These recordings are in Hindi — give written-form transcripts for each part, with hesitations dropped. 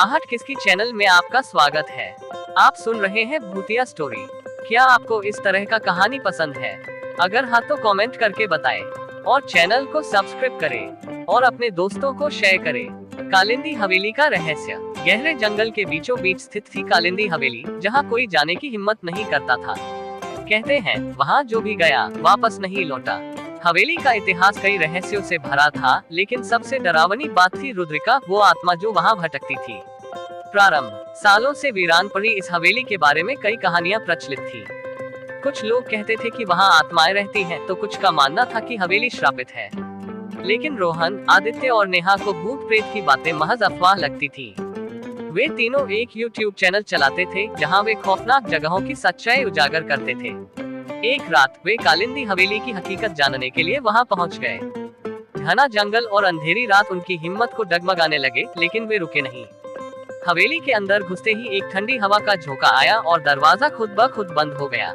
आहट किसकी चैनल में आपका स्वागत है। आप सुन रहे हैं भूतिया स्टोरी। क्या आपको इस तरह का कहानी पसंद है? अगर हाँ तो कमेंट करके बताएं और चैनल को सब्सक्राइब करें और अपने दोस्तों को शेयर करें। कालिंदी हवेली का रहस्य। गहरे जंगल के बीचों बीच स्थित थी कालिंदी हवेली, जहाँ कोई जाने की हिम्मत नहीं करता था। कहते हैं वहाँ जो भी गया वापस नहीं लौटा। हवेली का इतिहास कई रहस्यों से भरा था, लेकिन सबसे डरावनी बात थी रुद्रिका, वो आत्मा जो वहाँ भटकती थी। प्रारंभ। सालों से वीरान पड़ी इस हवेली के बारे में कई कहानियां प्रचलित थी। कुछ लोग कहते थे कि वहाँ आत्माएं रहती हैं, तो कुछ का मानना था कि हवेली श्रापित है। लेकिन रोहन, आदित्य और नेहा को भूत प्रेत की बातें महज अफवाह लगती थी। वे तीनों एक YouTube चैनल चलाते थे, जहां वे खौफनाक जगहों की सच्चाई उजागर करते थे। एक रात वे कालिंदी हवेली की हकीकत जानने के लिए वहां पहुंच गए। घना जंगल और अंधेरी रात उनकी हिम्मत को डगमगाने लगे, लेकिन वे रुके नहीं। हवेली के अंदर घुसते ही एक ठंडी हवा का झोंका आया और दरवाजा खुद ब खुद बंद हो गया।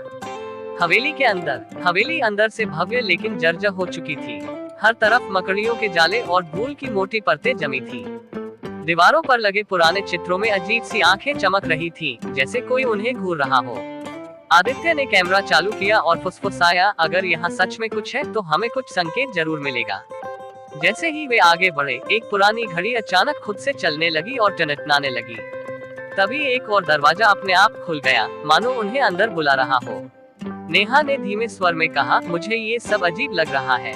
हवेली अंदर से भव्य लेकिन जर्जर हो चुकी थी। हर तरफ मकड़ियों के जाले और धूल की मोटी परतें जमी थी। दीवारों पर लगे पुराने चित्रों में अजीब सी आंखें चमक रही थी, जैसे कोई उन्हें घूर रहा हो। आदित्य ने कैमरा चालू किया और फुसफुसाया, अगर यहाँ सच में कुछ है तो हमें कुछ संकेत जरूर मिलेगा। जैसे ही वे आगे बढ़े, एक पुरानी घड़ी अचानक खुद से चलने लगी और टनटनाने लगी। तभी एक और दरवाजा अपने आप खुल गया, मानो उन्हें अंदर बुला रहा हो। नेहा ने धीमे स्वर में कहा, मुझे ये सब अजीब लग रहा है,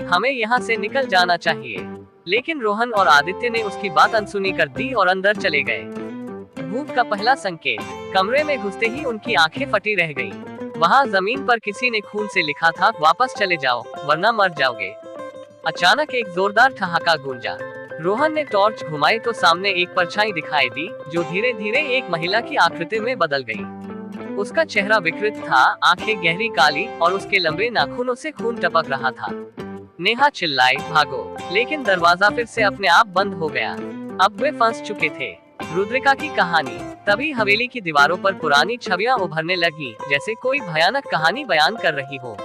हमें यहाँ से निकल जाना चाहिए। लेकिन रोहन और आदित्य ने उसकी बात अनसुनी कर दी और अंदर चले गए। भूत का पहला संकेत। कमरे में घुसते ही उनकी आंखें फटी रह गईं। वहाँ जमीन पर किसी ने खून से लिखा था, वापस चले जाओ वरना मर जाओगे। अचानक एक जोरदार ठहाका गूंजा। रोहन ने टॉर्च घुमाई तो सामने एक परछाई दिखाई दी, जो धीरे धीरे एक महिला की आकृति में बदल गई। उसका चेहरा विकृत था, आंखें गहरी काली और उसके लंबे नाखूनों से खून टपक रहा था। नेहा चिल्लाई, भागो, लेकिन दरवाजा फिर से अपने आप बंद हो गया। अब वे फंस चुके थे। रुद्रिका की कहानी। तभी हवेली की दीवारों पर पुरानी छवियां उभरने लगी, जैसे कोई भयानक कहानी बयान कर रही हो।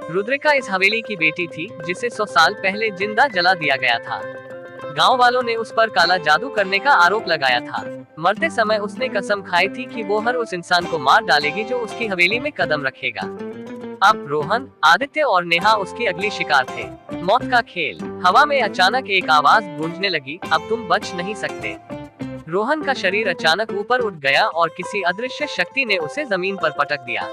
रुद्रिका इस हवेली की बेटी थी, जिसे 100 साल पहले जिंदा जला दिया गया था। गांव वालों ने उस पर काला जादू करने का आरोप लगाया था। मरते समय उसने कसम खाई थी कि वो हर उस इंसान को मार डालेगी जो उसकी हवेली में कदम रखेगा। अब रोहन, आदित्य और नेहा उसकी अगली शिकार थे। मौत का खेल। हवा में अचानक एक आवाज गूंजने लगी, अब तुम बच नहीं सकते। रोहन का शरीर अचानक ऊपर उठ गया और किसी अदृश्य शक्ति ने उसे जमीन पर पटक दिया।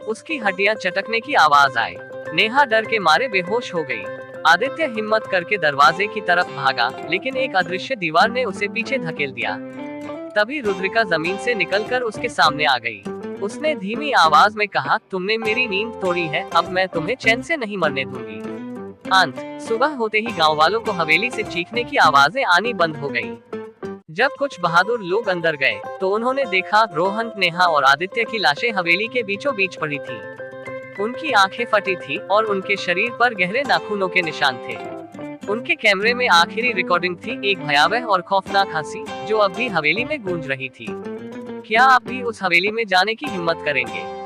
उसकी हड्डियां चटकने की आवाज आई। नेहा डर के मारे बेहोश हो गई। आदित्य हिम्मत करके दरवाजे की तरफ भागा, लेकिन एक अदृश्य दीवार ने उसे पीछे धकेल दिया। तभी रुद्रिका जमीन से निकलकर उसके सामने आ गई। उसने धीमी आवाज में कहा, तुमने मेरी नींद तोड़ी है, अब मैं तुम्हें चैन से नहीं मरने दूंगी। अंत। सुबह होते ही गांव वालों को हवेली से चीखने की आवाजें आनी बंद हो गई। जब कुछ बहादुर लोग अंदर गए, तो उन्होंने देखा रोहन, नेहा और आदित्य की लाशें हवेली के बीचों बीच पड़ी थी। उनकी आंखें फटी थी और उनके शरीर पर गहरे नाखूनों के निशान थे। उनके कैमरे में आखिरी रिकॉर्डिंग थी, एक भयावह और खौफनाक हंसी, जो अब भी हवेली में गूंज रही थी। क्या आप भी उस हवेली में जाने की हिम्मत करेंगे?